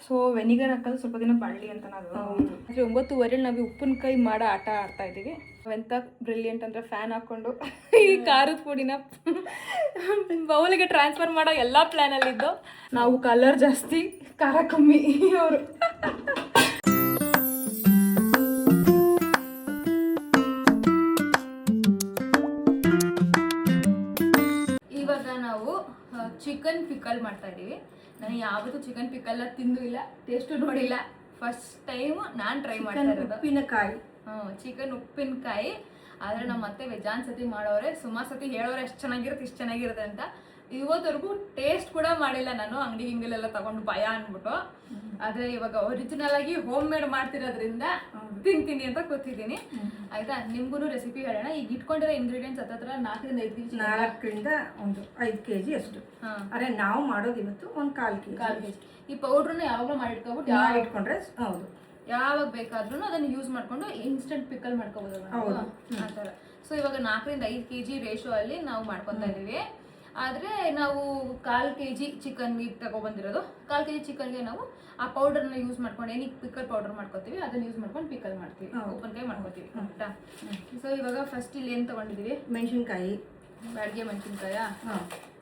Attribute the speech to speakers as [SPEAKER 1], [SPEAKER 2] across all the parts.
[SPEAKER 1] So vinegar ಹಾಕೋದು ಸ್ವಲ್ಪ ದಿನ ಬಾಳಲಿ ಅಂತ ನಾವು 9:30 ನಾವು ಉಪ್ಪಿನಕಾಯಿ ಮಾಡೋ ಆಟ ಆಡ್ತಾ ಇದ್ದೀವಿ. ಎಂತ ಬ್ರಿಲಿಯಂಟ್ ಅಂದರೆ ಫ್ಯಾನ್ ಹಾಕ್ಕೊಂಡು ಈ ಖಾರದ ಪುಡಿನ ಬೌಲಿಗೆ ಟ್ರಾನ್ಸ್ಫರ್ ಮಾಡೋ ಎಲ್ಲ ಪ್ಲ್ಯಾನಲ್ಲಿದ್ದು ನಾವು ಕಲರ್ ಜಾಸ್ತಿ ಖಾರ ಕಮ್ಮಿ ಅವರು. ಇವಾಗ ನಾವು ಚಿಕನ್ ಪಿಕಲ್ ಮಾಡ್ತಾ ಇದ್ದೀವಿ. ನಾನು ಯಾವತ್ತೂ ಚಿಕನ್ ಪಿಕಲ್ ತಿಂದು ಇಲ್ಲ, ಟೇಸ್ಟು ನೋಡಿಲ್ಲ. ಫಸ್ಟ್ ಟೈಮ್ ನಾನು ಟ್ರೈ ಮಾಡ್ತಾ ಇರೋದು
[SPEAKER 2] ಉಪ್ಪಿನಕಾಯಿ.
[SPEAKER 1] ಚಿಕನ್ ಉಪ್ಪಿನಕಾಯಿ. ಆದರೆ ನಮ್ಮ ಮತ್ತೆ ವೆಜಾನ್ ಸತಿ ಮಾಡೋರೆ, ಸುಮಾರು ಸತಿ ಹೇಳೋರೆ ಎಷ್ಟು ಚೆನ್ನಾಗಿರುತ್ತೆ ಇಷ್ಟು ಚೆನ್ನಾಗಿರುತ್ತೆ ಅಂತ. ಇವತ್ತವರೆಗೂ ಟೇಸ್ಟ್ ಕೂಡ ಮಾಡಿಲ್ಲ ನಾನು, ಅಂಗಡಿ ಹಿಂಗಲೆಲ್ಲ ತಗೊಂಡು ಭಯ ಅಂದ್ಬಿಟ್ಟು. ಆದರೆ ಇವಾಗ ಒರಿಜಿನಲ್ ಆಗಿ ಹೋಮ್ ಮೇಡ್ ಮಾಡ್ತಿರೋದ್ರಿಂದ ತಿಂತೀನಿ ಅಂತ ಕೂತಿದ್ದೀನಿ. ಆಯ್ತಾ, ನಿಮ್ಗೂ ರೆಸಿಪಿ ಹೇಳೋಣ. ಈಗ ಇಟ್ಕೊಂಡಿರೋ ಇಂಗ್ರೀಡಿಯೆಂಟ್ಸ್ ಹತ್ರ 4
[SPEAKER 2] ರಿಂದ 5 kg ಅಷ್ಟು. ಅರೆ ನಾವು ಮಾಡೋದು ಇವತ್ತು ಒಂದು 1/4 kg.
[SPEAKER 1] ಈ ಪೌಡ್ರನ್ನ ಯಾವಾಗಲೂ ಮಾಡಿಟ್ಕೊಬಿಟ್ಟು
[SPEAKER 2] ಇಟ್ಕೊಂಡ್ರೆ ಹೌದು,
[SPEAKER 1] ಯಾವಾಗ ಬೇಕಾದ್ರೂ ಅದನ್ನು ಯೂಸ್ ಮಾಡ್ಕೊಂಡು ಇನ್ಸ್ಟೆಂಟ್ ಪಿಕಲ್ ಮಾಡ್ಕೋಬಹುದು ಆ ಥರ. ಸೊ ಇವಾಗ 4 ರಿಂದ 5 kg ರೇಷೋ ಅಲ್ಲಿ ನಾವು ಮಾಡ್ಕೊತಾ ಇದೀವಿ. ಆದರೆ ನಾವು 1/4 kg ಚಿಕನ್ ಮೀಟ್ ತಗೊಬಂದಿರೋದು. 1/4 kg ಚಿಕನ್ಗೆ ನಾವು ಆ ಪೌಡರ್ನ ಯೂಸ್ ಮಾಡ್ಕೊಂಡು ಏನಕ್ಕೆ ಪಿಕಲ್ ಪೌಡರ್ ಮಾಡ್ಕೋತೀವಿ ಅದನ್ನ ಯೂಸ್ ಮಾಡ್ಕೊಂಡು ಪಿಕಲ್ ಮಾಡ್ತೀವಿ, ಉಪ್ಪಿನಕಾಯಿ ಮಾಡ್ಕೋತೀವಿ. ಕರೆಕ್ಟಾ? ಸೊ ಇವಾಗ ಫಸ್ಟ್ ಇಲ್ಲಿ ಏನು ತಗೊಂಡಿದ್ದೀವಿ?
[SPEAKER 2] ಮೆಣಸಿನ್ಕಾಯಿ,
[SPEAKER 1] ಬ್ಯಾಡಗೆ ಮೆಣಸಿನ್ಕಾಯ.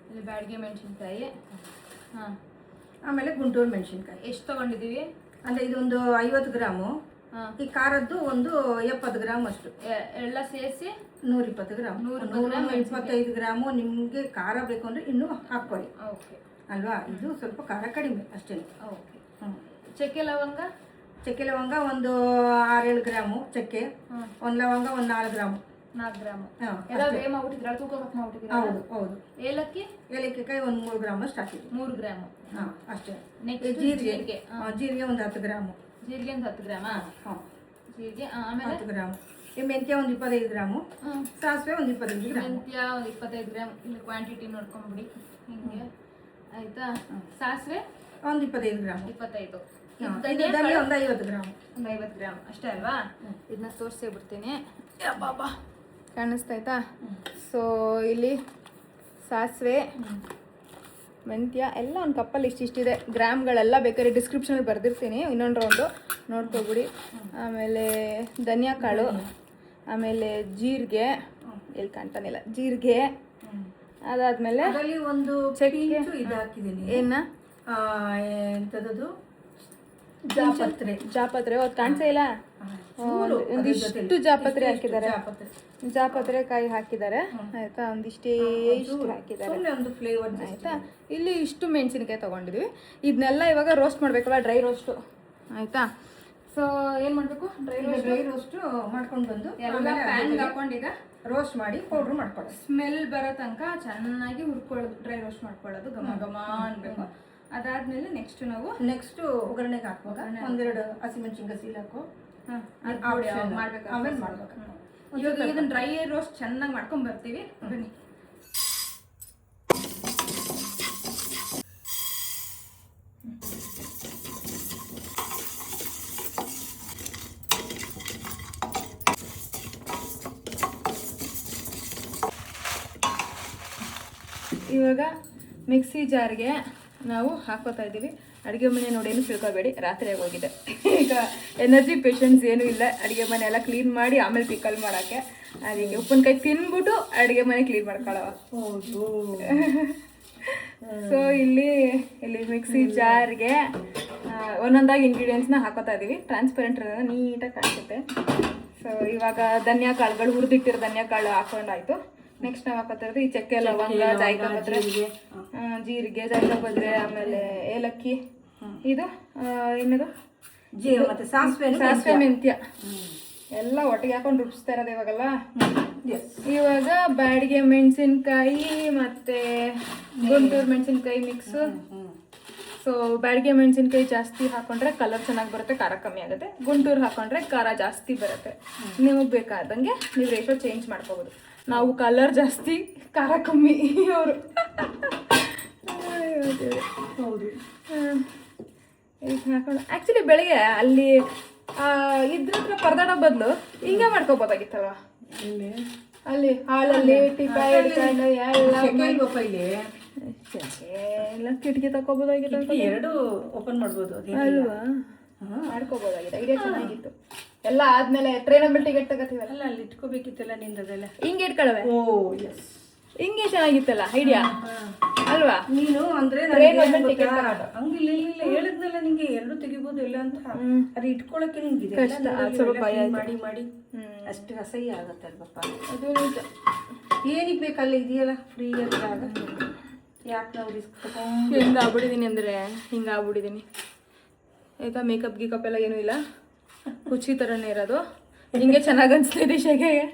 [SPEAKER 1] ಇಲ್ಲಿ ಬ್ಯಾಡಗೆ ಮೆಣಸಿನ್ಕಾಯಿ. ಹಾಂ,
[SPEAKER 2] ಆಮೇಲೆ ಗುಂಟೂರು ಮೆಣಸಿನ್ಕಾಯಿ.
[SPEAKER 1] ಎಷ್ಟು ತಗೊಂಡಿದ್ದೀವಿ
[SPEAKER 2] ಅಂದರೆ ಇದೊಂದು 50 ಗ್ರಾಮು. ಈ ಖಾರದ್ದು ಒಂದು 70 ಗ್ರಾಮ್ ಅಷ್ಟು.
[SPEAKER 1] ಎಲ್ಲ ಸೇರಿಸಿ
[SPEAKER 2] 120 ಗ್ರಾಮ್. 125 ಗ್ರಾಮು. ನಿಮಗೆ ಖಾರ ಬೇಕು ಅಂದರೆ ಇನ್ನೂ ಹಾಕ್ಕೊಳ್ಳಿ.
[SPEAKER 1] ಓಕೆ
[SPEAKER 2] ಅಲ್ವಾ? ಇದು ಸ್ವಲ್ಪ ಖಾರ ಕಡಿಮೆ ಅಷ್ಟೇ.
[SPEAKER 1] ಓಕೆ. ಚಕ್ಕೆ ಲವಂಗ?
[SPEAKER 2] ಚಕ್ಕೆ ಲವಂಗ ಒಂದು 6-7 ಗ್ರಾಮು ಚಕ್ಕೆ. ಒಂದು ಲವಂಗ ಒಂದು 4 ಗ್ರಾಮು.
[SPEAKER 1] 4 ಗ್ರಾಮು ಎಲ್ಲ ವೇ ಮಾಡ್ಬಿಟ್ಟಿದ್ರ, ತೂಕ ಕಟ್ ಮಾಡ್ಬಿಟ್ಟಿದ್ರ?
[SPEAKER 2] ಹೌದು ಹೌದು.
[SPEAKER 1] ಏಲಕ್ಕಿ?
[SPEAKER 2] ಏಲಕ್ಕಿಕಾಯಿ ಒಂದು 3 ಗ್ರಾಮ್ ಅಷ್ಟು ಹಾಕಿದ್ವಿ.
[SPEAKER 1] 3 ಗ್ರಾಮು.
[SPEAKER 2] ಹಾಂ ಅಷ್ಟೇ.
[SPEAKER 1] ನೆಕ್ಸ್ಟ್
[SPEAKER 2] ಜೀರಿಗೆ. ಜೀರಿಗೆ ಒಂದು 10 ಗ್ರಾಮು.
[SPEAKER 1] ಜೀರಿಗೆ ಒಂದು 10 ಗ್ರಾಮಾ? ಹಾಂ, ಜೀರಿಗೆ. ಆಮೇಲೆ
[SPEAKER 2] 10 ಗ್ರಾಮು. ಈ ಮೆಂತ್ಯ ಒಂದು 25 ಗ್ರಾಮು. ಸಾಸಿವೆ ಒಂದು 25 ಗ್ರಾಮ್.
[SPEAKER 1] ಮೆಂತ್ಯ ಒಂದು 25 ಗ್ರಾಮ್. ಇಲ್ಲಿ ಕ್ವಾಂಟಿಟಿ ನೋಡ್ಕೊಂಡ್ಬಿಡಿ ಹಿಂಗೆ. ಆಯ್ತಾ? ಸಾಸಿವೆ
[SPEAKER 2] ಒಂದು 25 ಗ್ರಾಮ್.
[SPEAKER 1] 25.
[SPEAKER 2] ಧನಿಯಾ ಒಂದು 50 ಗ್ರಾಮ್.
[SPEAKER 1] ಒಂದು 50 ಗ್ರಾಮ್ ಅಷ್ಟೇ ಅಲ್ವಾ? ಇದನ್ನ ತೋರಿಸೇ ಬಿಡ್ತೀನಿ. ಬಾಬಾ ಕಾಣಿಸ್ತಾಯ್ತಾ? ಸೊ ಇಲ್ಲಿ ಸಾಸಿವೆ, ಮೆಂತ್ಯ ಎಲ್ಲ ಒಂದು ಕಪ್ಪಲ್ಲಿ ಇಷ್ಟಿಷ್ಟಿದೆ. ಗ್ರಾಮ್ಗಳೆಲ್ಲ ಬೇಕಾದ್ರೆ ಡಿಸ್ಕ್ರಿಪ್ಷನಲ್ಲಿ ಬರೆದಿರ್ತೀನಿ, ಇನ್ನೊಂದು ರೌಂಡು ನೋಡ್ಕೊಬಿಡಿ. ಆಮೇಲೆ ಧನಿಯಾ ಕಾಳು, ಆಮೇಲೆ ಜೀರಿಗೆ, ಎಲ್ಲಿ ಕಾಣ್ತಾನಿಲ್ಲ, ಜೀರಿಗೆ. ಅದಾದಮೇಲೆ
[SPEAKER 2] ಒಂದು
[SPEAKER 1] ಚಕ್ಕೆ
[SPEAKER 2] ಇದು ಹಾಕಿದ್ದೀನಿ.
[SPEAKER 1] ಏನ
[SPEAKER 2] ಎಂಥದ್ದು?
[SPEAKER 1] ಜಾಪತ್ರೆ. ಅದು ಕಾಣಿಸೇ ಇಲ್ಲ. ಒಂದಿಷ್ಟು ಜಾಪತ್ರೆ ಹಾಕಿದ್ದಾರೆ, ಜಾಪತ್ರೆ ಕಾಯಿ ಹಾಕಿದ್ದಾರೆ. ಆಯ್ತಾ? ಒಂದಿಷ್ಟೇ ಇಷ್ಟು ಹಾಕಿದ್ದಾರೆ.
[SPEAKER 2] ಒಂದು ಫ್ಲೇವರ್.
[SPEAKER 1] ಆಯ್ತಾ? ಇಲ್ಲಿ ಇಷ್ಟು ಮೆಣಸಿನಕಾಯಿ ತಗೊಂಡಿದ್ವಿ. ಇದನ್ನೆಲ್ಲ ಇವಾಗ ರೋಸ್ಟ್ ಮಾಡ್ಬೇಕಲ್ಲ, ಡ್ರೈ ರೋಸ್ಟು. ಆಯ್ತಾ? ಸೊ ಏನು ಮಾಡಬೇಕು?
[SPEAKER 2] ಡ್ರೈ ರೋಸ್ಟ್ ಮಾಡ್ಕೊಂಡು ಬಂದು
[SPEAKER 1] ಎಲ್ಲ ಪ್ಯಾನ್ಗೆ ಹಾಕೊಂಡೀಗ
[SPEAKER 2] ರೋಸ್ಟ್ ಮಾಡಿ ಪೌಡ್ರ್ ಮಾಡ್ಕೊಳ್ಳೋದು.
[SPEAKER 1] ಸ್ಮೆಲ್ ಬರೋ ತನಕ ಚೆನ್ನಾಗಿ ಹುರ್ಕೊಳ್ಳೋದು, ಡ್ರೈ ರೋಸ್ಟ್ ಮಾಡ್ಕೊಳ್ಳೋದು, ಘಮ ಘಮ ಅನ್ಬೇಕು. ಅದಾದ್ಮೇಲೆ ನೆಕ್ಸ್ಟ್
[SPEAKER 2] ಒಗ್ಗರಣೆಗೆ ಹಾಕುವಾಗ 1-2 ಹಸಿಮೆಣಸಿನ್ಕಾಯಿ ಸೀಲ್ ಹಾಕೋ.
[SPEAKER 1] ಮಾಡ್ಬೇಕು,
[SPEAKER 2] ಆಮೇಲೆ ಮಾಡ್ಬೇಕು.
[SPEAKER 1] ಇವಾಗ ಇದನ್ನ ಡ್ರೈ ರೋಸ್ಟ್ ಚೆನ್ನಾಗಿ ಮಾಡ್ಕೊಂಡ್ ಬರ್ತೀವಿ. ಬನ್ನಿ. ಇವಾಗ ಮಿಕ್ಸಿ ಜಾರ್ಗೆ ನಾವು ಹಾಕೋತಾ ಇದ್ದೀವಿ. ಅಡುಗೆ ಮನೆ ನೋಡಿ ಏನು ತಿಳ್ಕೊಬೇಡಿ, ರಾತ್ರಿಯಾಗಿ ಹೋಗಿದೆ. ಈಗ ಎನರ್ಜಿ ಪೇಷನ್ಸ್ ಏನೂ ಇಲ್ಲ. ಅಡುಗೆ ಮನೆ ಎಲ್ಲ ಕ್ಲೀನ್ ಮಾಡಿ ಆಮೇಲೆ ಪಿಕಲ್ ಮಾಡೋಕ್ಕೆ. ಅದಕ್ಕೆ ಉಪ್ಪಿನಕಾಯಿ ತಿನ್ಬಿಟ್ಟು ಅಡುಗೆ ಮನೆ ಕ್ಲೀನ್ ಮಾಡ್ಕೊಳ್ಳೋ.
[SPEAKER 2] ಹೌದು.
[SPEAKER 1] ಸೊ ಇಲ್ಲಿ ಮಿಕ್ಸಿ ಜಾರ್ಗೆ ಒಂದೊಂದಾಗಿ ಇಂಗ್ರೀಡಿಯೆಂಟ್ಸ್ನ ಹಾಕೋತಾ ಇದ್ದೀವಿ. ಟ್ರಾನ್ಸ್ಪರೆಂಟ್ ನೀಟಾಗಿ ಕಾಣಿಸುತ್ತೆ. ಸೊ ಇವಾಗ ಧನಿಯಾ ಕಾಳುಗಳು, ಹುರಿದಿಟ್ಟಿರೋ ಧನಿಯಾ ಕಾಳು ಹಾಕೊಂಡಾಯ್ತು. ನೆಕ್ಸ್ಟ್ ನಾವು ಹಾಕೋತಾ ಇರೋದು ಈ ಚಕ್ಕೆ ಲವಂಗ, ಜಾಯಿಕಾಯಿ, ಜೀರಿಗೆ, ಜಾಯಿಕಾಯಿ, ಆಮೇಲೆ ಏಲಕ್ಕಿ, ಇದು ಏನದು
[SPEAKER 2] ಮತ್ತೆ ಸಾಸಿವೆ,
[SPEAKER 1] ಮೆಂತ್ಯ ಎಲ್ಲ ಒಟ್ಟಿಗೆ ಹಾಕೊಂಡು ರುಬ್ಸ್ತಾ ಇರೋದು ಇವಾಗಲ್ಲ. ಇವಾಗ ಬ್ಯಾಡಿಗೆ ಮೆಣಸಿನ್ಕಾಯಿ ಮತ್ತೆ ಗುಂಟೂರು ಮೆಣಸಿನ್ಕಾಯಿ ಮಿಕ್ಸು. ಸೊ ಬ್ಯಾಡಿಗೆ ಮೆಣಸಿನ್ಕಾಯಿ ಜಾಸ್ತಿ ಹಾಕೊಂಡ್ರೆ ಕಲರ್ ಚೆನ್ನಾಗಿ ಬರುತ್ತೆ, ಖಾರ ಕಮ್ಮಿ ಆಗುತ್ತೆ. ಗುಂಟೂರು ಹಾಕೊಂಡ್ರೆ ಖಾರ ಜಾಸ್ತಿ ಬರುತ್ತೆ. ನಿಮಗೆ ಬೇಕಾದಂಗೆ ನೀವು ರೇಷೋ ಚೇಂಜ್ ಮಾಡ್ಕೋಬೋದು. ನಾವು ಕಲರ್ ಜಾಸ್ತಿ ಖಾರ ಕಮ್ಮಿ ಅವರು.
[SPEAKER 2] ಹೌದು.
[SPEAKER 1] ಈಗ ಹಾಕೊಂಡು ಆ್ಯಕ್ಚುಲಿ ಬೆಳಿಗ್ಗೆ ಅಲ್ಲಿ ಇದ್ರ ಹತ್ರ ಪರದಾಡೋ ಬದಲು ಹಿಂಗೆ ಮಾಡ್ಕೋಬೋದಾಗಿತ್ತಲ್ವ? ಅಲ್ಲಿ ಹಾಲಲ್ಲಿ ಟಿಪಾಯಿ ಹಿಡ್ಕೊಂಡು ಎಲ್ಲ ಎಲ್ಲ ಕಿಟಕಿ ತಗೋಬೋದಾಗಿದೆ
[SPEAKER 2] ಎರಡು ಓಪನ್ ಮಾಡ್ಬೋದು
[SPEAKER 1] ಅಲ್ವಾ? ಮಾಡ್ಕೋಬೋದಾಗಿದೆ. ಐಡಿಯಾ ಚೆನ್ನಾಗಿತ್ತು. ಎಲ್ಲ ಆದ್ಮೇಲೆ ಟ್ರೈನಬಲ್ ಟಿಕೆಟ್ ತಗೋತೀವಲ್ಲ,
[SPEAKER 2] ಅಲ್ಲ ಅಲ್ಲಿ ಇಟ್ಕೋಬೇಕಿತ್ತಲ್ಲ ನಿಂದದೆಲ್ಲ.
[SPEAKER 1] ಹಿಂಗೆ ಇಟ್ಕೊಳ್ಳವೆ.
[SPEAKER 2] ಓ ಎಸ್,
[SPEAKER 1] ಹಿಂಗೆ ಚೆನ್ನಾಗಿತ್ತಲ್ಲ ಐಡಿಯಾ ಅಲ್ವಾ?
[SPEAKER 2] ನೀನು ಅಂದ್ರೆ ಹಂಗಿಲ್ಲ ಹೇಳಿದ್ನಲ್ಲ ನಿಂಗೆ ಎರಡು ತೆಗಿಬೋದು ಇಲ್ಲ ಅಂತ. ಅದು ಇಟ್ಕೊಳಕ್ಕೆ ನಿಂಗಿದೆ ಮಾಡಿ ಮಾಡಿ ಅಷ್ಟು ಅಸಹ್ಯ ಆಗತ್ತೆ ಅಲ್ವಪ್ಪ.
[SPEAKER 1] ಅದು ನಿಜ.
[SPEAKER 2] ಏನಿಗೆ ಬೇಕಲ್ಲ ಇದೆಯಲ್ಲ ಫ್ರೀ ಆಗ ಯಾಕೆ ನಾವು ರಿಸ್ಕ್ ತಗೊಂಡು
[SPEAKER 1] ಹಿಂಗಾಗ್ಬಿಟ್ಟಿದ್ದೀನಿ ಅಂದರೆ ಹಿಂಗಾಗ್ಬಿಟ್ಟಿದ್ದೀನಿ. ಆಯ್ತಾ, ಮೇಕಪ್ ಗೀಕಪ್ ಎಲ್ಲ ಏನೂ ಇಲ್ಲ, ಕುಚ್ಚಿ ಥರನೇ ಇರೋದು. ಹಿಂಗೆ ಚೆನ್ನಾಗಿ ಅನಿಸ್ತಿದೆ ಶೆಗೆಗೆ.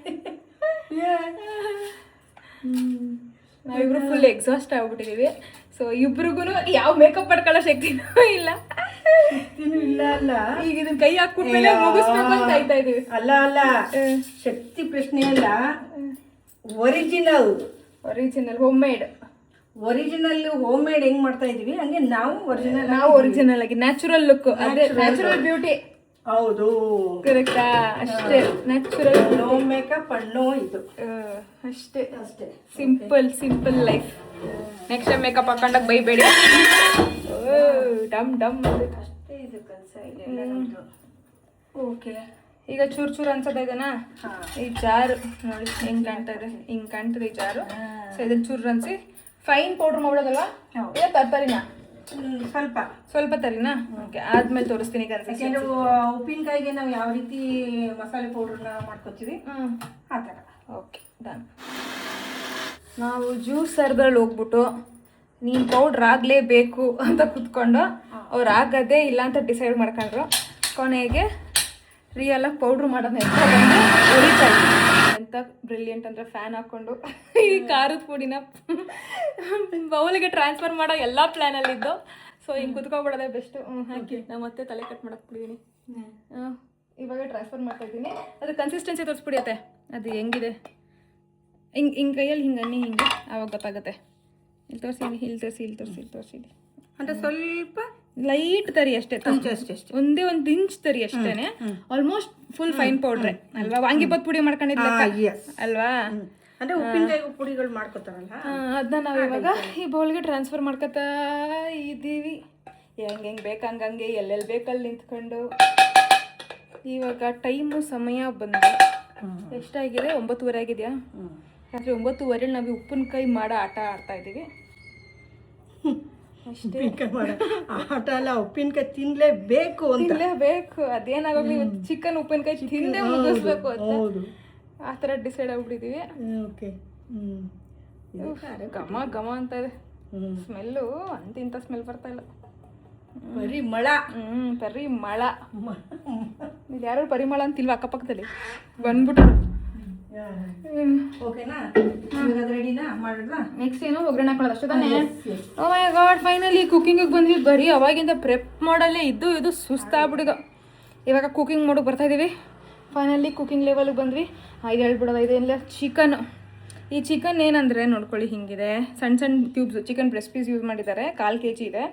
[SPEAKER 1] ನಾವಿಬ್ರು ಫುಲ್ ಎಕ್ಸಾಸ್ಟ್ ಆಗ್ಬಿಟ್ಟಿದೀವಿ. ಸೊ ಇಬ್ರಿಗೂ ಯಾವ ಮೇಕಪ್ ಮಾಡ್ಕೊಳ್ಳೋ ಶಕ್ತಿನೂ ಇಲ್ಲ.
[SPEAKER 2] ಇಲ್ಲ ಅಲ್ಲ,
[SPEAKER 1] ಈಗ ಇದನ್ನ ಕೈ ಹಾಕ್ಬಿಟ್ಮೇಲೆ ಮುಗಿಸ್ಬೇಕು ಅಂತ ಕಾಯ್ತಾ ಇದೀವಿ.
[SPEAKER 2] ಅಲ್ಲ ಅಲ್ಲ, ಶಕ್ತಿ ಪ್ರಶ್ನೆ ಅಲ್ಲ, original
[SPEAKER 1] home made.
[SPEAKER 2] Original home made ಹೆಂಗ್ ಮಾಡ್ತಾ ಇದೀವಿ ಹಂಗೆ ನಾವು
[SPEAKER 1] ಒರಿಜಿನಲ್ ಆಗಿ ನ್ಯಾಚುರಲ್ ಲುಕ್, ನ್ಯಾಚುರಲ್ ಬ್ಯೂಟಿ.
[SPEAKER 2] ಹೌದು,
[SPEAKER 1] ಕರೆಕ್ಟಾ? ಅಷ್ಟೇ, ನ್ಯಾಚುರಲ್,
[SPEAKER 2] ನೋ ಮೇಕಪ್ ಅನ್ನೋ ಇದು
[SPEAKER 1] ಅಷ್ಟೇ ಅಷ್ಟೇ. Simple life. Next time makeup ಹಾಕೊಂಡಾಗ ಬೈಬೇಡಿ. ಡಮ್ ಡಮ್
[SPEAKER 2] ಅಷ್ಟೇ ಇದು ಕೆಲಸ.
[SPEAKER 1] ಓಕೆ, ಈಗ ಚೂರು ಅನ್ಸದ ಇದನ್ನ ಈ ಜಾರು ನೋಡಿ ಹೆಂಗ್ ಕಾಣ್ತಾ ಇದೆ, ಹಿಂಗ್ ಕಾಣ್ತದೆ ಈ ಜಾರು. ಸೊ ಇದನ್ನ ಚೂರು ಅನ್ಸಿ ಫೈನ್ ಪೌಡರ್ ಮಾಡೋದಲ್ವಾ? ಇಲ್ಲ ತರಕಾರಿನ ಸ್ವಲ್ಪ ತರಿನಾ? ಓಕೆ, ಆದ್ಮೇಲೆ ತೋರಿಸ್ತೀನಿ.
[SPEAKER 2] ಯಾಕೆಂದ್ರೆ ಉಪ್ಪಿನಕಾಯಿಗೆ ನಾವು ಯಾವ ರೀತಿ ಮಸಾಲೆ ಪೌಡರ್ನ ಮಾಡ್ಕೊತೀವಿ ಆ ಥರ.
[SPEAKER 1] Okay, done. ನಾವು ಜ್ಯೂಸ್ ಸರ್ದಲ್ಲಿ ಹೋಗ್ಬಿಟ್ಟು ನೀನು ಪೌಡ್ರ್ ಆಗಲೇಬೇಕು ಅಂತ ಕುತ್ಕೊಂಡು ಅವ್ರು ಆಗದೇ ಇಲ್ಲ ಅಂತ ಡಿಸೈಡ್ ಮಾಡ್ಕೊಂಡ್ರು. ಕೊನೆಗೆ ರಿಯಲಾಗಿ ಪೌಡ್ರ್ ಮಾಡೋದು ಹೊಡಿತಾ ಇದ್ವಿ. ಎಂತ ಬ್ರಿಲಿಯಂಟ್ ಅಂದರೆ ಫ್ಯಾನ್ ಹಾಕ್ಕೊಂಡು ಈ ಖಾರದ ಪುಡಿನ ಬೌಲಿಗೆ ಟ್ರಾನ್ಸ್ಫರ್ ಮಾಡೋ ಎಲ್ಲ ಪ್ಲ್ಯಾನಲ್ಲಿದ್ದು. ಸೊ ಹಿಂಗೆ ಕುತ್ಕೊಬಿಡೋದೇ ಬೆಸ್ಟು. ಹಾಕಿ ನಾವು ಮತ್ತೆ ತಲೆ ಕಟ್ ಮಾಡಕ್ಕೆ ಬಿಡಿದ್ದೀನಿ. ಇವಾಗ ಟ್ರಾನ್ಸ್ಫರ್ ಮಾಡ್ತಾ ಇದ್ದೀನಿ. ಅದು ಕನ್ಸಿಸ್ಟೆನ್ಸಿ ತೋರಿಸ್ಬಿಡಿಯತ್ತೆ ಅದು ಹೆಂಗಿದೆ. ಹಿಂಗೆ ಕೈಯಲ್ಲಿ ಹಿಂಗೆ ಅನ್ನಿ ಹಿಂಗೆ ಆವಾಗ ಗೊತ್ತಾಗುತ್ತೆ. ಇಲ್ಲಿ ತೋರಿಸಿ
[SPEAKER 2] ಅಂದರೆ ಸ್ವಲ್ಪ
[SPEAKER 1] ಲೈಟ್ ತರಿ ಅಷ್ಟೇ, ಒಂದೇ ಒಂದು ಇಂಚ್ ತರಿ ಅಷ್ಟೇನೆ. ಆಲ್ಮೋಸ್ಟ್ ಫುಲ್ ಫೈನ್ ಪೌಡ್ರೆ ಅಲ್ವಾ? ವಾಂಗಿಬಾತ್ ಪುಡಿ ಮಾಡ್ಕೊಂಡಿದ್ದ ಅಲ್ವಾ?
[SPEAKER 2] ಅಂದ್ರೆ ಉಪ್ಪಿನಕಾಯಿ ಪುಡಿಗಳು ಮಾಡ್ಕೊತಾರಲ್ಲ,
[SPEAKER 1] ಅದನ್ನ ನಾವು ಇವಾಗ ಈ ಬೌಲ್ಗೆ ಟ್ರಾನ್ಸ್ಫರ್ ಮಾಡ್ಕೊತಾ ಇದ್ದೀವಿ. ಹೆಂಗೆ ಬೇಕು ಹಂಗಂಗೆ ಎಲ್ಲೆಲ್ಲಿ ಬೇಕಲ್ಲಿ ನಿಂತ್ಕೊಂಡು. ಇವಾಗ ಟೈಮು ಸಮಯ ಬಂದು ಎಷ್ಟಾಗಿದೆ? 9:30 ಆಗಿದೆಯಾ? ರಾತ್ರಿ 9:30 ನಾವು ಉಪ್ಪಿನಕಾಯಿ ಮಾಡೋ ಆಟ ಆಡ್ತಾ ಇದ್ದೀವಿ.
[SPEAKER 2] ಆಟ ಅಲ್ಲ, ಉಪ್ಪಿನಕಾಯಿ ತಿನ್ಲೇಬೇಕು.
[SPEAKER 1] ಅದೇನಾಗೋಗ್ಲಿ, ಚಿಕನ್ ಉಪ್ಪಿನಕಾಯಿ ತಿಂದೇ ಮುಗಿಸ್ಬೇಕು ಅಂತ ಆ ಥರ ಡಿಸೈಡ್ ಆಗ್ಬಿಟ್ಟಿದ್ದೀವಿ. ಘಮ ಅಂತ ಇದೆ ಸ್ಮೆಲ್ಲು. ಅಂತಿಂತ ಸ್ಮೆಲ್ ಬರ್ತಾ ಇಲ್ಲ.
[SPEAKER 2] ಪರಿಮಳ.
[SPEAKER 1] ಪರಿಮಳ. ಇದು ಯಾರು ಪರಿಮಳ ಅಂತಿಲ್ವ ಅಕ್ಕಪಕ್ಕದಲ್ಲಿ? ಬಂದ್ಬಿಟ್ರು. ನೆಕ್ಸ್ಟ್ ಏನು ಒಗ್ಗರಣೆ ಹಾಕೊಳ್ಳೋದು ಅಷ್ಟು ತಾನೇ? ಓ ಮೈ ಗಾಡ್, ಫೈನಲಿ ಕುಕಿಂಗಿಗೆ ಬಂದ್ವಿ. ಬರೀ ಅವಾಗಿಂದ ಪ್ರೆಪ್ ಮಾಡಲ್ಲೇ ಇದು ಸುಸ್ತಾಗ್ಬಿಟ್ಟಿದ್ದು. ಇವಾಗ ಕುಕಿಂಗ್ ಮಾಡೋಕೆ ಬರ್ತಾ ಇದ್ದೀವಿ. ಫೈನಲಿ ಕುಕಿಂಗ್ ಲೆವೆಲ್ಗೆ ಬಂದ್ವಿ. ಇದು ಹೇಳ್ಬಿಡೋದು, ಇದೆಲ್ಲ ಚಿಕನ್. ಈ ಚಿಕನ್ ಏನಂದರೆ ನೋಡ್ಕೊಳ್ಳಿ, ಹಿಂಗಿದೆ ಸಣ್ಣ cubes chicken breast piece use ಮಾಡಿದ್ದಾರೆ. 1/4 kg ಇದೆ.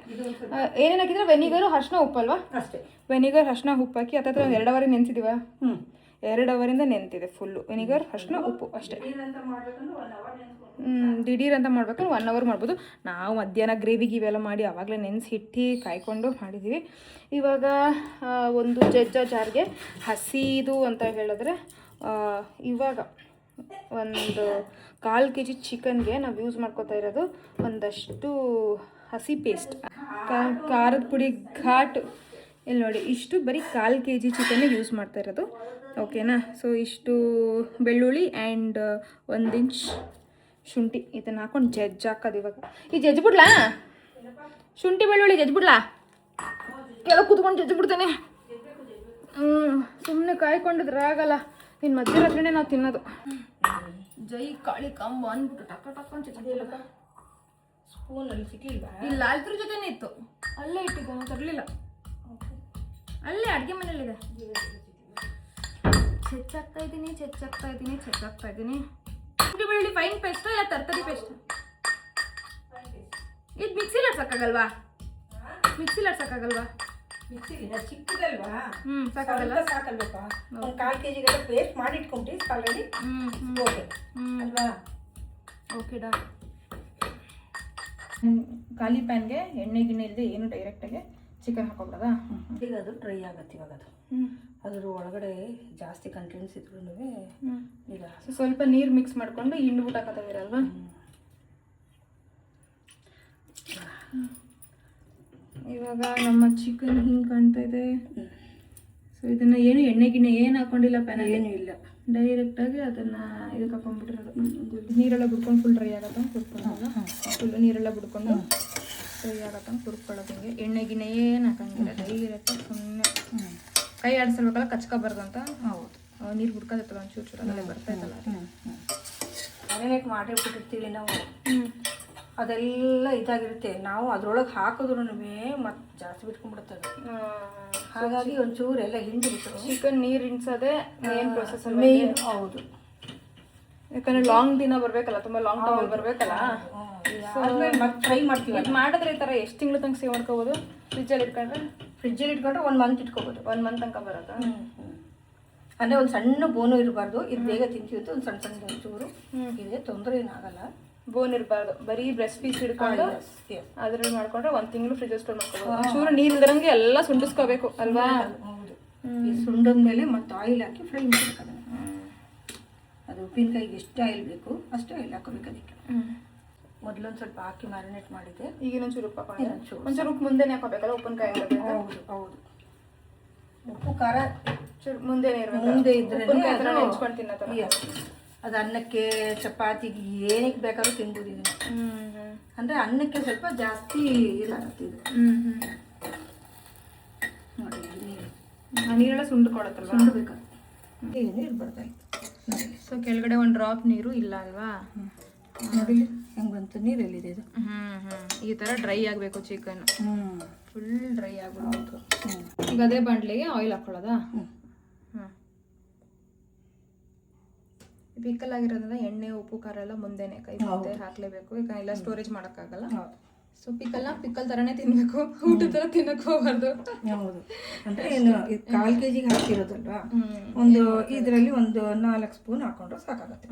[SPEAKER 1] ಏನೇನು ಹಾಕಿದ್ರೆ ವೆನಿಗರು, ಅರ್ಶಿನ, ಉಪ್ಪಲ್ವಾ?
[SPEAKER 2] ಅಷ್ಟೇ.
[SPEAKER 1] ವೆನಿಗರ್, ಅರ್ಶಿನ, ಉಪ್ಪು ಹಾಕಿ ಹತ್ತಿರ 2 ಅವರ್ ನೆನೆಸಿದೀವ. 2 ಅವರಿಂದ ನೆನೆದಿದೆ ಫುಲ್ಲು. ವೆನಿಗರ್, ಅರ್ಶಿನ, ಉಪ್ಪು ಅಷ್ಟೇ. ದಿಢೀರ್ ಅಂತ ಮಾಡ್ಬೇಕಂದ್ರೆ 1 ಅವರ್ ಮಾಡ್ಬೋದು. ನಾವು ಮಧ್ಯಾಹ್ನ ಗ್ರೇವಿ ಇವೆಲ್ಲ ಮಾಡಿ ಆವಾಗಲೇ ನೆನೆಸಿ ಕಾಯ್ಕೊಂಡು ಮಾಡಿದ್ದೀವಿ. ಇವಾಗ ಒಂದು ಜಜ್ಜ ಜಾರ್ಗೆ ಹಸಿದು ಅಂತ ಹೇಳಿದ್ರೆ ಇವಾಗ ಒಂದು 1/4 kg ಚಿಕನ್ಗೆ ನಾವು ಯೂಸ್ ಮಾಡ್ಕೊತಾ ಇರೋದು ಒಂದಷ್ಟು ಹಸಿ ಪೇಸ್ಟ್, ಖಾರದ ಪುಡಿ, ಘಾಟು. ಇಲ್ಲಿ ನೋಡಿ, ಇಷ್ಟು ಬರೀ 1/4 kg ಚಿಕನ್ನೇ ಯೂಸ್ ಮಾಡ್ತಾ ಇರೋದು. ಓಕೆನಾ? ಸೊ ಇಷ್ಟು ಬೆಳ್ಳುಳ್ಳಿ ಆ್ಯಂಡ್ 1 ಇಂಚ್ ಶುಂಠಿ ಇದನ್ನು ಹಾಕೊಂಡು ಹಾಕೋದು. ಇವಾಗ ಈ ಜಜ್ಬಿಡ್ಲಾ? ಶುಂಠಿ ಬೆಳ್ಳುಳ್ಳಿ ಜಜ್ಬಿಡ್ಲಾ? ಕೆಳಗೆ ಕೂತ್ಕೊಂಡು ಜಜ್ಬಿಡ್ತೇನೆ. ಸುಮ್ಮನೆ ಕಾಯ್ಕೊಂಡಿದ್ರೆ ಆಗಲ್ಲ. ಇನ್ನು ಮಧ್ಯರಾತ್ರಿನೇ ನಾವು ತಿನ್ನೋದು. ಜೈ ಕಾಳಿ ಕಾಂಬ ಅಂದ್ಬಿಟ್ಟು ಟಕ್ಕೊಂಡು ಜಜ್ಬಿಡಲ್ಲ.
[SPEAKER 2] ಸ್ಪೂನಲ್ಲಿ ಸಿಕ್ಲಿಲ್ವಾ?
[SPEAKER 1] ಇಲ್ಲ, ಅದ್ರ ಜೊತೆನೇ ಇತ್ತು. ಅಲ್ಲೇ ಇಟ್ಟಿದ್ದ, ನಾವು ತರಲಿಲ್ಲ. ಅಲ್ಲೇ ಅಡುಗೆ ಮನೇಲಿದೆ. ಚೆಚ್ಚಾಕ್ತಾ ಇದ್ದೀನಿ. ಶುಂಠಿ ಬೆಳ್ಳುಳ್ಳಿ ಫೈನ್ ಪೇಸ್ಟ್ ಇಲ್ಲ ತರಕಾರಿ ಪೇಸ್ಟ್? ಇದು ಮಿಕ್ಸಿಲಿ ಆಡ್ಸಕ್ಕಾಗಲ್ವಾ?
[SPEAKER 2] ಚಿಕ್ಕದಲ್ವಾ?
[SPEAKER 1] ಸಾಕಾಗಲ್ಲ.
[SPEAKER 2] ಸಾಕಲ್ವಪ್ಪ? ಒಂದು 1/4 kg ಪೇಸ್ಟ್ ಮಾಡಿ ಇಟ್ಕೊಂಡ್ರಿ ಆಲ್ರೆಡಿ. ಓಕೆ ಅಲ್ವಾ?
[SPEAKER 1] Okay done. ಖಾಲಿ ಪ್ಯಾನ್ಗೆ ಎಣ್ಣೆ ಗಿಣ್ಣೆ ಇಲ್ಲದೆ ಏನು ಡೈರೆಕ್ಟಾಗಿ ಚಿಕನ್ ಹಾಕೋಬಿಡೋದಾ?
[SPEAKER 2] ಈಗ ಅದು ಡ್ರೈ ಆಗತ್ತೆ ಇವಾಗ ಅದು. ಅದ್ರ ಒಳಗಡೆ ಜಾಸ್ತಿ ಕಂಟೆಂಟ್ಸ್ ಇದ್ರೂ ಈಗ
[SPEAKER 1] ಸ್ವಲ್ಪ ನೀರು ಮಿಕ್ಸ್ ಮಾಡಿಕೊಂಡು ಹಿಂಡ್ಬಿಟ್ಟು ಹಾಕೋದಿರಲ್ವಾ? ಇವಾಗ ನಮ್ಮ ಚಿಕನ್ ಹಿಂಗೆ ಕಾಣ್ತಾ ಇದೆ. ಸೊ ಇದನ್ನು ಏನು ಎಣ್ಣೆ ಗಿಣ್ಣೆ ಏನು ಹಾಕೊಂಡಿಲ್ಲ, ಪ್ಯಾನ್
[SPEAKER 2] ಏನೂ ಇಲ್ಲ,
[SPEAKER 1] ಡೈರೆಕ್ಟಾಗಿ ಅದನ್ನು ಇದಕ್ಕೆ ಹಾಕೊಂಡ್ಬಿಟ್ಟಿರೋದು. ನೀರೆಲ್ಲ ಬಿಡ್ಕೊಂಡು ಫುಲ್ ಡ್ರೈ ಆಗತ್ತಂಗೆ ಕುರ್ಕೊಳ್ಳೋದು. ಫುಲ್ ನೀರೆಲ್ಲ ಬಿಡ್ಕೊಂಡು ಡ್ರೈ ಆಗತ್ತಂಗೆ ಕುರ್ಕೊಳ್ಳೋದು. ಹಿಂಗೆ ಎಣ್ಣೆ ಗಿಣ್ಣೆ ಏನು ಹಾಕಂಗಿಲ್ಲ, ಡೈರೆಕ್ಟಾಗಿ ಸುಮ್ಮನೆ ಕೈ ಆಡಿಸಿರ್ಬೇಕಲ್ಲ, ಕಚ್ಕೋಬಾರ್ದು ಅಂತ.
[SPEAKER 2] ಹೌದು,
[SPEAKER 1] ನೀರು ಹುಡ್ಕೋದಿರ್ತಲ್ಲ ಒಂಚೂರು ಚೂರು, ಅದೆಲ್ಲ ಬರ್ತಾಯಿತ್ತಲ್ಲ.
[SPEAKER 2] ಮ್ಯಾರಿನೇಟ್ ಮಾಡಿಬಿಟ್ಟಿರ್ತೀವಿ ನಾವು, ಅದೆಲ್ಲ ಇದಾಗಿರುತ್ತೆ. ನಾವು ಅದ್ರೊಳಗೆ ಹಾಕಿದ್ರು ಮತ್ತೆ ಜಾಸ್ತಿ ಬಿಟ್ಕೊಂಡ್ಬಿಡುತ್ತೆ ಅದು. ಹಾಗಾಗಿ ಒಂಚೂರು ಎಲ್ಲ ಹಿಂಡಿಬಿಟ್ಟು
[SPEAKER 1] ಚಿಕನ್ ನೀರು ಹಿಂಡ್ಸೋದೇ ಮೇನ್ ಪ್ರೊಸೆಸ್
[SPEAKER 2] ಮೇನ್. ಹೌದು,
[SPEAKER 1] ಯಾಕಂದ್ರೆ ಲಾಂಗ್ ದಿನ ಬರಬೇಕಲ್ಲ, ತುಂಬ ಲಾಂಗ್ ಟೈಮ್ ಬರಬೇಕಲ್ಲ.
[SPEAKER 2] ಮತ್ತೆ ಫ್ರೈ ಮಾಡ್ತೀವಿ.
[SPEAKER 1] ಇದು ಮಾಡಿದ್ರೆ ಈ ಥರ ಎಷ್ಟು ತಿಂಗಳು ತನಕ ಸೇವ್ ಮಾಡ್ಕೋಬೋದು? ಫ್ರಿಜ್ಜಲ್ಲಿ ಇಟ್ಕೊಂಡ್ರೆ
[SPEAKER 2] 1 ಮಂತ್ ಇಟ್ಕೋಬೋದು.
[SPEAKER 1] 1 ಮಂತ್ ತನಕ ಬರೋದಾ?
[SPEAKER 2] ಅಂದರೆ ಒಂದು ಸಣ್ಣ ಬೋನು ಇರಬಾರ್ದು. ಇದು ಬೇಗ ತಿಂತೀವಿ, ಒಂದು ಸಣ್ಣ ಸಣ್ಣ ಒಂಚೂರು ಇದೆ, ತೊಂದರೆ ಏನಾಗಲ್ಲ.
[SPEAKER 1] ಬೋನ್ ಇರಬಾರ್ದು, ಬರೀ ಬ್ರೆಸ್ಟ್ ಪೀಸ್ ಹಿಡ್ಕೊಂಡು ಅದ್ರಲ್ಲಿ ಮಾಡ್ಕೊಂಡ್ರೆ 1 ತಿಂಗಳು ಫ್ರಿಜ್ ಸ್ಟೋರ್ ಮಾಡ್ಕೋಬೋದು. ಒಂಚೂರು ನೀರು ಇಲ್ದಿರಂಗೆ ಎಲ್ಲ ಸುಂಡಿಸ್ಕೋಬೇಕು ಅಲ್ವಾ?
[SPEAKER 2] ಹೌದು, ಈ ಸುಂಡದ ಮೇಲೆ ಮತ್ತೆ ಆಯಿಲ್ ಹಾಕಿ ಫ್ರೈ ಮಾಡಬೇಕು ಅದನ್ನು. ಅದು ಉಪ್ಪಿನಕಾಯಿಗೆ ಎಷ್ಟು ಆಯಿಲ್ ಬೇಕು ಅಷ್ಟು ಆಯಿಲ್ ಹಾಕೋಬೇಕು ಅದಕ್ಕೆ. ಮೊದಲೊಂದು ಸ್ವಲ್ಪ ಹಾಕಿ ಮ್ಯಾರಿನೇಟ್ ಮಾಡಿದ್ದೆ.
[SPEAKER 1] ಈಗ ಇನ್ನೊಂಚೂರು ಉಪ್ಪು ಹಾಕೋಣ. ಒಂಚೂರು ಉಪ್ಪು ಮುಂದೆನೇ ಹಾಕೋಬೇಕಲ್ಲ ಉಪ್ಪಿನಕಾಯಿ?
[SPEAKER 2] ಹೌದು ಹೌದು, ಉಪ್ಪು ಖಾರ
[SPEAKER 1] ಚೂರು ಮುಂದೆನೇ ಇರಬೇಕು.
[SPEAKER 2] ಮುಂದೆ ಇದ್ರೆ
[SPEAKER 1] ಹೆಚ್ಕೊಂಡು ತಿನ್ನೋದು.
[SPEAKER 2] ಅದು ಅನ್ನಕ್ಕೆ ಚಪಾತಿಗೆ ಏನಕ್ಕೆ ಬೇಕಾದ್ರೂ ತಿನ್ಬೋದು ಇದನ್ನು. ಅಂದರೆ ಅನ್ನಕ್ಕೆ ಸ್ವಲ್ಪ ಜಾಸ್ತಿ ಇದಾಗುತ್ತೆ ಇದು. ನೋಡಿ
[SPEAKER 1] ನೀರೆಲ್ಲ ಸುಂಡ್ಕೊಳತ್ತಲ್ವ?
[SPEAKER 2] ಸುಂಡ್ಬೇಕು, ಏನು ಇರ್ಬಾರ್ದಾಯ್ತು.
[SPEAKER 1] ಸೊ ಕೆಳಗಡೆ ಒಂದು ಡ್ರಾಪ್ ನೀರು ಇಲ್ಲ ಅಲ್ವಾ?
[SPEAKER 2] ನೋಡಿ ಹೆಂಗೆ ಬಂತು, ನೀರು ಎಲ್ಲಿದೆ ಇದು.
[SPEAKER 1] ಈ ಥರ ಡ್ರೈ ಆಗಬೇಕು ಚಿಕನ್, ಫುಲ್ ಡ್ರೈ ಆಗ್ಬಿಡ್ಬೇಕು. ಈಗ ಅದೇ ಬಾಂಡ್ಲಿಗೆ ಆಯಿಲ್ ಹಾಕೊಳ್ಳೋದಾ? ಪಿಕ್ಕಲ್ ಆಗಿರೋದ್ರಿಂದ ಎಣ್ಣೆ ಉಪ್ಪು ಖಾರ ಎಲ್ಲ ಮುಂದೆನೆ ಕೈ ಮುಂದೆ ಹಾಕ್ಲೇಬೇಕು, ಯಾಕಂದ್ರೆ ಎಲ್ಲ ಸ್ಟೋರೇಜ್ ಮಾಡೋಕ್ಕಾಗಲ್ಲ. ಸೊ ಪಿಕ್ಕಲ್ ಥರನೇ ತಿನ್ನಬೇಕು, ಊಟದ ಥರ ತಿನ್ನಕ್ಕೆ ಹೋಗ್ಬಾರ್ದು.
[SPEAKER 2] ಹೌದು, ಅಂದರೆ ಏನು 1/4 kg ಹಾಕಿರೋದಲ್ವಾ, ಒಂದು ಇದರಲ್ಲಿ ಒಂದು 4 ಸ್ಪೂನ್ ಹಾಕೊಂಡ್ರೆ ಸಾಕಾಗುತ್ತೆ.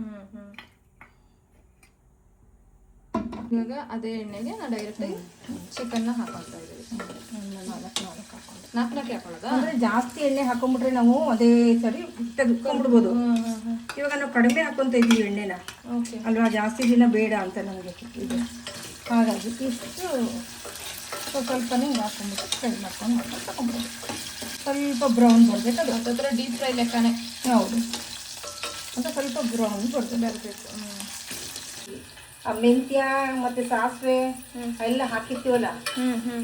[SPEAKER 1] ಇವಾಗ ಅದೇ ಎಣ್ಣೆಗೆ ನಾವು ಡೈರೆಕ್ಟಾಗಿ ಚಿಕನ್ನ ಹಾಕೊಳ್ತಾ ಇದ್ದೀವಿ. 4 ಹಾಕೊಂಡು 4 ಹಾಕೊಳ್ಳೋದಾ?
[SPEAKER 2] ಅಂದರೆ ಜಾಸ್ತಿ ಎಣ್ಣೆ ಹಾಕೊಂಡ್ಬಿಟ್ರೆ ನಾವು ಅದೇ ಸರಿ ತೆಗೆದುಕೊಂಡ್ಬಿಡ್ಬೋದು. ಇವಾಗ ನಾವು ಕಡಿಮೆ ಹಾಕೊತ ಇದ್ದೀವಿ ಎಣ್ಣೆನ ಅಲ್ವಾ, ಜಾಸ್ತಿ ದಿನ ಬೇಡ ಅಂತ ನಮಗೆ ಇದು. ಹಾಗಾಗಿ ಇಷ್ಟು ಸ್ವಲ್ಪನೇ ಹಾಕೊಂಡ್ಬಿಟ್ಟು ಫ್ರೈ ಮಾಡ್ಕೊಂಡು ತಗೊಂಡ್ಬಿಡೋದು. ಸ್ವಲ್ಪ ಬ್ರೌನ್ ಬರಬೇಕು, ಅದು
[SPEAKER 1] ಹತ್ತಿರ ಡೀಪ್ ಫ್ರೈ ಲೆಕ್ಕನೇ.
[SPEAKER 2] ಹೌದು, ಅಂತ ಸ್ವಲ್ಪ ಬ್ರೌನ್ ಬರಬೇಕು. ಆ ಮೆಂತ್ಯ ಮತ್ತು ಸಾಸಿವೆ ಎಲ್ಲ ಹಾಕಿರ್ತೀವಲ್ಲ,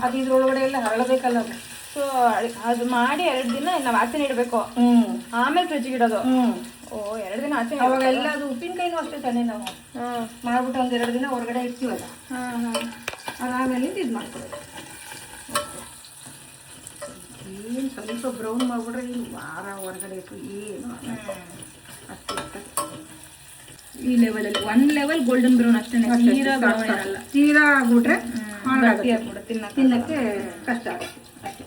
[SPEAKER 2] ಅದು ಇದ್ರೊಳಗಡೆ ಎಲ್ಲ ಹರಳಬೇಕಲ್ಲ.
[SPEAKER 1] ಸೊ ಅದು ಮಾಡಿ 2 ದಿನ ನಾವು ಆಚೆ ಇಡಬೇಕು, ಆಮೇಲೆ ಫ್ರಿಜ್ಗೆ ಇಡೋದು. ಓ 2 ದಿನ ಆಚೆ.
[SPEAKER 2] ಅವಾಗೆಲ್ಲ ಅದು ಉಪ್ಪಿನಕಾಯಿನೂ ಅಷ್ಟೇ ತಾನೇ, ನಾವು ಮಾಡ್ಬಿಟ್ಟು 1-2 ದಿನ ಹೊರಗಡೆ ಇರ್ತೀವಲ್ಲ, ಅದಾದಮೇಲೆ ಇದು ಮಾಡ್ಕೊಬೇಕು. ಏನು ಸ್ವಲ್ಪ ಬ್ರೌನ್ ಮಾಡಿಬಿಟ್ರೆ ಈ ವಾರ ಹೊರಗಡೆ ಇತ್ತು ಏನು ಅಷ್ಟು.
[SPEAKER 1] ಈ ಲೆವೆಲಲ್ಲಿ 1 ಲೆವೆಲ್ ಗೋಲ್ಡನ್ ಬ್ರೌನ್ ಅಷ್ಟೇ,
[SPEAKER 2] ತೀರಾ ಆಗ್ಬಿಟ್ರೆ
[SPEAKER 1] ತಿನ್ನಕ್ಕೆ
[SPEAKER 2] ಕಷ್ಟ ಆಗುತ್ತೆ ಅಷ್ಟೇ.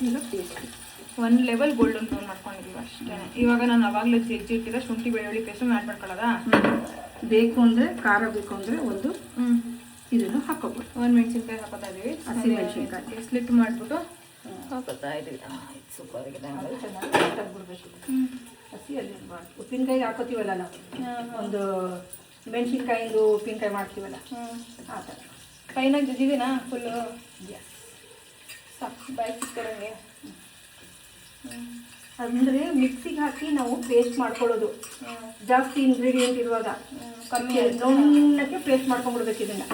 [SPEAKER 2] ಈಗ ಟೇಸ್ಟ್
[SPEAKER 1] 1 ಲೆವೆಲ್ ಗೋಲ್ಡನ್ ಬ್ರೌನ್ ಮಾಡ್ಕೊಂಡಿದ್ದೀವಿ ಅಷ್ಟೇ. ಇವಾಗ ನಾನು ಅವಾಗಲೇ ಜಜ್ಜಿಟ್ಟಿರೋ ಶುಂಠಿ ಬೆಳ್ಳುಳ್ಳಿ ಪೇಸ್ಟ್ ಆ್ಯಡ್ ಮಾಡ್ಕೊಳ್ಳೋದಾ?
[SPEAKER 2] ಬೇಕು ಅಂದರೆ ಖಾರ ಬೇಕು ಅಂದರೆ ಒಂದು ಇದನ್ನು ಹಾಕೋಬೋದು.
[SPEAKER 1] 1 ಮೆಣಸಿನ್ಕಾಯಿ ಹಾಕೋತಾ ಇದೀವಿ,
[SPEAKER 2] ಹಸಿ ಮೆಣಸಿನ್ಕಾಯಿ
[SPEAKER 1] ಸ್ಲಿಟ್ ಮಾಡಿಬಿಟ್ಟು ಹಾಕೋತಾ ಇದೀವಿ. ಸೂಪರ್ ಆಗಿದೆ,
[SPEAKER 2] ಚೆನ್ನಾಗಿ ತೆಗ್ಬಿಡ್ಬೇಕು. ಹಸಿಯಲ್ಲಿ ಉಪ್ಪಿನಕಾಯಿ ಹಾಕೋತೀವಲ್ಲ ನಾವು, ಒಂದು ಮೆಣಸಿನ್ಕಾಯಿಂದು ಉಪ್ಪಿನಕಾಯಿ ಮಾಡ್ತೀವಲ್ಲ ಆ ಥರ
[SPEAKER 1] ಕೈನಾಗ ಜಜ್ಜಿದ್ದೀನಾ ಫುಲ್ಲು? ಸಾಕು, ಬಾಯಿ ಸಿಕ್ಕೊಡಂಗೆ.
[SPEAKER 2] ಅಂದರೆ ಮಿಕ್ಸಿಗೆ ಹಾಕಿ ನಾವು ಪೇಸ್ಟ್ ಮಾಡ್ಕೊಳ್ಳೋದು, ಜಾಸ್ತಿ ಇಂಗ್ರೀಡಿಯೆಂಟ್ ಇರುವಾಗ ಕಮ್ಮಿ ನುಣ್ಣಕ್ಕೆ ಪೇಸ್ಟ್ ಮಾಡ್ಕೊಂಡ್ಬಿಡ್ಬೇಕು ಇದನ್ನು.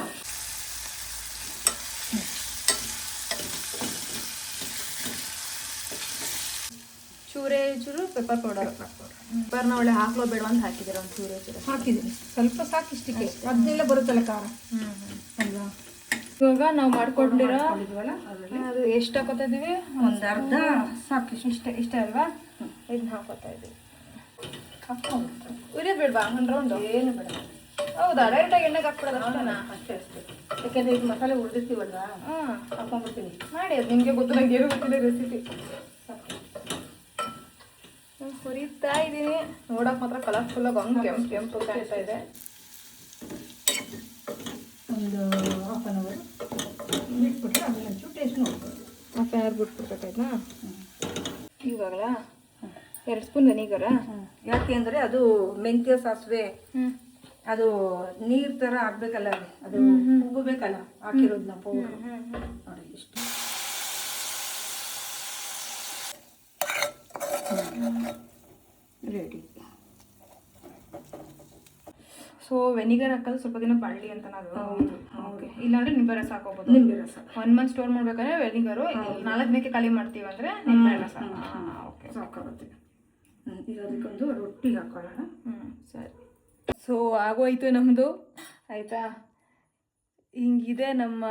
[SPEAKER 1] ಚೂರು ಪೆಪ್ಪರ್ ಪೌಡರ್. ಪೆಪ್ಪರ್ನ ಒಳ್ಳೆ ಹಾಕ್ಲೋ ಬೇಡ ಅಂತ ಹಾಕಿದ್ದೀರ? ಒಂದು ಚೂರು
[SPEAKER 2] ಹಾಕಿದ್ದೀನಿ, ಸ್ವಲ್ಪ ಸಾಕಿಷ್ಟಕ್ಕೆ. ಅದನ್ನೆಲ್ಲ ಬರುತ್ತಲ್ಲ ಖಾರ ಅಲ್ವಾ.
[SPEAKER 1] ಇವಾಗ ನಾವು ಮಾಡ್ಕೊಂಡಿರೋ ಅದು ಎಷ್ಟು ಹಾಕೋತಾ ಇದೀವಿ?
[SPEAKER 2] ಒಂದು ಅರ್ಧ ಸಾಕು,
[SPEAKER 1] ಇಷ್ಟ ಅಲ್ವಾ? ಇದನ್ನ ಹಾಕೋತಾ ಇದೀವಿ. ಉರಿಯೋದು ಬೇಡವಾ? 1 ರೌಂಡು
[SPEAKER 2] ಏನು ಬೇಡ.
[SPEAKER 1] ಹೌದಾ? ಡೈರೆಕ್ಟಾಗಿ ಎಣ್ಣೆಗೆ ಹಾಕ್ಬಿಡೋದು ಅಷ್ಟೇನಾ?
[SPEAKER 2] ಅಷ್ಟೇ. ಯಾಕೆಂದರೆ ಇದು ಮಸಾಲೆ ಹುರಿದಿರ್ತೀವಲ್ವ, ಹಾಕೊಂಡ್ಬಿಡ್ತೀನಿ.
[SPEAKER 1] ಮಾಡಿ, ಅದು ನಿಮಗೆ ಗೊತ್ತು, ನಂಗೆ ಏನು ಗೊತ್ತಿದೆ ರೆಸಿಪಿ. ಹುರಿತಾ ಇದ್ದೀನಿ, ನೋಡೋಕೆ ಮಾತ್ರ ಕಲರ್ಫುಲ್ಲಾಗಿ ಹಂಗೆ ಕೆಂಪು ಕಾಣ್ತಾ ಇದೆ.
[SPEAKER 2] ಒಂದು ಹಾಫ್ ಆನ್ ಅವರ್ ಬಿಟ್ಬಿಟ್ರೆ ಅದನ್ನ ಒಂಚೂರು ಟೇಸ್ಟ್ ನೋಡ್ಬೋದು.
[SPEAKER 1] ಹಾಫ್ ಆನ್ ಅವರ್ ಬಿಟ್ಬಿಡ್ಬೇಕಾಯ್ತಾ? ಇವಾಗಲ 2 ಸ್ಪೂನ್ ವೆನಿಗರಾ?
[SPEAKER 2] ಯಾಕೆ ಅಂದರೆ ಅದು ಮೆಂತ್ಯ ಸಾಸಿವೆ ಅದು ನೀರು ಥರ ಹಾಕ್ಬೇಕಲ್ಲ, ಅದು ಉಬ್ಬಬೇಕಲ್ಲ ಹಾಕಿರೋದು ನಾವು ಪೌಡ್ರು. ನೋಡಿ ಇಷ್ಟು ರೆಡಿ.
[SPEAKER 1] ಸೊ ವೆನಿಗರ್ ಹಾಕೋದು ಸ್ವಲ್ಪ ದಿನ ಬಾಳಲಿ ಅಂತ ನಾವು. ಓಕೆ, ಇಲ್ಲಾಂದ್ರೆ ನಿಂಬೆ ರಸ ಹಾಕೋಬೋದು.
[SPEAKER 2] ನಿಂಬೆ ರಸ
[SPEAKER 1] 1 ಮಂತ್ ಸ್ಟೋರ್ ಮಾಡ್ಬೇಕಾದ್ರೆ ವೆನಿಗರು 4 ದಿನಕ್ಕೆ ಖಾಲಿ ಮಾಡ್ತೀವಿ ಅಂದರೆ ನಿಂಬೆ ರಸ. ಓಕೆ,
[SPEAKER 2] ಸಾಕಾಗುತ್ತೆ. ಈಗ ಅದಕ್ಕೊಂದು ರೊಟ್ಟಿ ಹಾಕೊಳ್ಳೋಣ.
[SPEAKER 1] ಸರಿ. ಸೊ ಆಗೋಯ್ತು ನಮ್ಮದು, ಆಯಿತಾ? ಹಿಂಗಿದೆ ನಮ್ಮ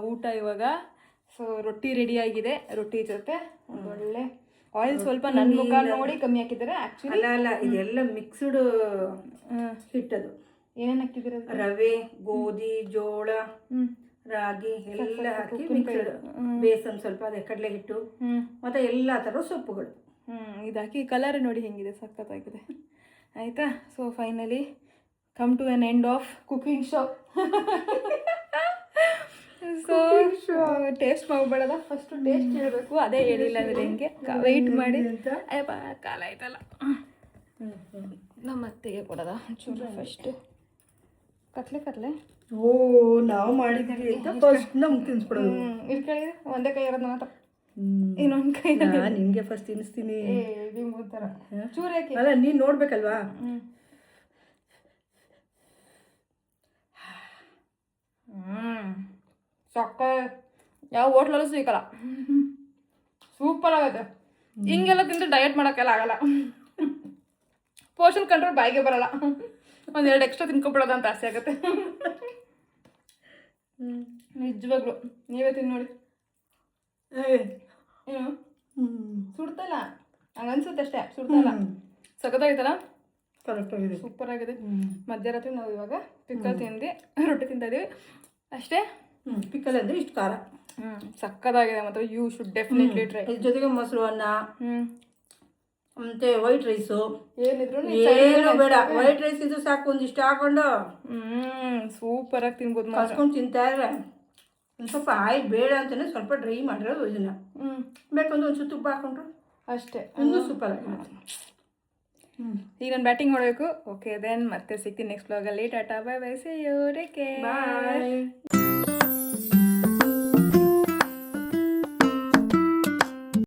[SPEAKER 1] ಊಟ ಇವಾಗ. ಸೊ ರೊಟ್ಟಿ ರೆಡಿಯಾಗಿದೆ. ರೊಟ್ಟಿ ಜೊತೆ ಒಳ್ಳೆ ಆಯಿಲ್ ಸ್ವಲ್ಪ ನನ್ನ ಮುಖ ನೋಡಿ ಕಮ್ಮಿ ಹಾಕಿದ್ದಾರೆ ಆ್ಯಕ್ಚುಲಿ.
[SPEAKER 2] ಅಲ್ಲ ಇದೆಲ್ಲ ಮಿಕ್ಸ್ಡ್ ಹಿಟ್ಟದು.
[SPEAKER 1] ಏನೇನು ಹಾಕಿದ್ದೀರ?
[SPEAKER 2] ರವೆ, ಗೋಧಿ, ಜೋಳ, ರಾಗಿ ಎಲ್ಲ ಹಾಕಿ ಮಿಕ್ಸ್ಡ್. ಬೇಸನ್ ಸ್ವಲ್ಪ, ಅದೇ ಕಡಲೆ ಹಿಟ್ಟು, ಮತ್ತು ಎಲ್ಲ ಥರ ಸೊಪ್ಪುಗಳು.
[SPEAKER 1] ಇದಾಕಿ ಕಲರ್ ನೋಡಿ ಹೆಂಗಿದೆ, ಸಖತ್ತಾಗಿದೆ. ಆಯಿತಾ? So finally come to an end of cooking show. So taste ಮಾಡಬೇಡದ, ಫಸ್ಟು ಟೇಸ್ಟ್ ಹೇಳಬೇಕು. ಅದೇ ಹೇಳಿಲ್ಲ ಅಂದರೆ ಹೆಂಗೆ ವೆಯ್ಟ್ ಮಾಡಿ ಅಯ್ಯಪ್ಪ ಕಾಲ ಆಯ್ತಲ್ಲ. ನಮ್ಮ ಅತ್ತೆಗೆ ಕೊಡೋದ ಚೂರು ಫಸ್ಟು ಕತ್ಲೆ.
[SPEAKER 2] ಓ, ನಾವು ಮಾಡಿದ್ದೀವಿ ಅಂತ ಫಸ್ಟ್ ನಮ್ಗೆ ತಿನ್ಸ್ಬಿಡೋದು.
[SPEAKER 1] ಇರ್ಕೊಳ್ಳಿ, ಒಂದೇ ಕೈ ಇರೋದು ಮಾತ್ರ, ಇನ್ನೊಂದು ಕೈ
[SPEAKER 2] ನಿಮಗೆ ಫಸ್ಟ್ ತಿನ್ನಿಸ್ತೀನಿ.
[SPEAKER 1] ಥರ ಚೂರು ಯಾಕೆ?
[SPEAKER 2] ಅಲ್ಲ, ನೀನು ನೋಡ್ಬೇಕಲ್ವಾ.
[SPEAKER 1] ಸೊಕ್ಕ ಯಾವ ಹೋಟ್ಲಲ್ಲೂ ಸಿಗಲ್ಲ. ಸೂಪರ್ ಆಗುತ್ತೆ. ಹಿಂಗೆಲ್ಲ ತಿಂದರೆ ಡಯಟ್ ಮಾಡೋಕ್ಕೆಲ್ಲ ಆಗಲ್ಲ. ಪೋರ್ಷನ್ ಕಂಟ್ರೋಲ್ ಬಾಯಿಗೆ ಬರಲ್ಲ. 1-2 ಎಕ್ಸ್ಟ್ರಾ ತಿನ್ಕೊಬಿಡೋದು ಅಂತ ಆಸೆ ಆಗುತ್ತೆ. ನಿಜವಾಗ್ಲು ನೀವೇ ತಿನ್ ನೋಡಿ. ಏನು ಸುಡ್ತಲ್ಲ, ಹಂಗನ್ಸುತ್ತೆ ಅಷ್ಟೇ, ಸುಡ್ತಲ್ಲ. ಸಖತ್ತಾಗಿತ್ತಲ್ಲ?
[SPEAKER 2] ಕರೆಕ್ಟಾಗಿದೆ,
[SPEAKER 1] ಸೂಪರ್ ಆಗಿದೆ. ಮಧ್ಯರಾತ್ರಿ ನಾವು ಇವಾಗ ಪಿಕ್ಕಲ್ ತಿಂದು ರೊಟ್ಟಿ ತಿಂತಾ ಇದೀವಿ ಅಷ್ಟೇ.
[SPEAKER 2] ಪಿಕ್ಕಲ್ ಅಂದರೆ ಇಷ್ಟು ಖಾರ.
[SPEAKER 1] ಸಕ್ಕತ್ತಾಗಿದೆ ಮಾತ್ರ. You should definitely try.
[SPEAKER 2] ಇದ್ರ ಜೊತೆಗೆ ಮೊಸರು ಅನ್ನ, ಮತ್ತೆ ವೈಟ್ ರೈಸು,
[SPEAKER 1] ಏನಿದ್ರು
[SPEAKER 2] ಏನು ಬೇಡ, ವೈಟ್ ರೈಸ್ ಇದು ಸಾಕು. ಒಂದಿಷ್ಟು ಹಾಕೊಂಡು
[SPEAKER 1] ಸೂಪರ್ ಆಗಿ ತಿನ್ಬೋದು.
[SPEAKER 2] ಕಸ್ಕೊಂಡು ತಿಂತಾ ಇದ್ರೆ ಒಂದು ಸ್ವಲ್ಪ ಆಯಿಲ್ ಬೇಡ ಅಂತಾನೆ ಸ್ವಲ್ಪ ಡ್ರೈ ಮಾಡಿರೋದು ಇದನ್ನ. ಬೇಕಂದ್ರೆ ಒಂದು ತುಪ್ಪ ಹಾಕೊಂಡ್ರು
[SPEAKER 1] ಅಷ್ಟೇ,
[SPEAKER 2] ಇನ್ನೂ ಸೂಪರ್ ಆಗಿರುತ್ತೆ.
[SPEAKER 1] ಈಗ ನಾನು ಬ್ಯಾಟಿಂಗ್ ಮಾಡಬೇಕು. ಓಕೆ, ದೆನ್ ಮತ್ತೆ ಸಿಗ್ತೀನಿ ನೆಕ್ಸ್ಟ್ ವ್ಲಾಗಲ್ಲಿ. Tata, bye bye, see you, take care, bye.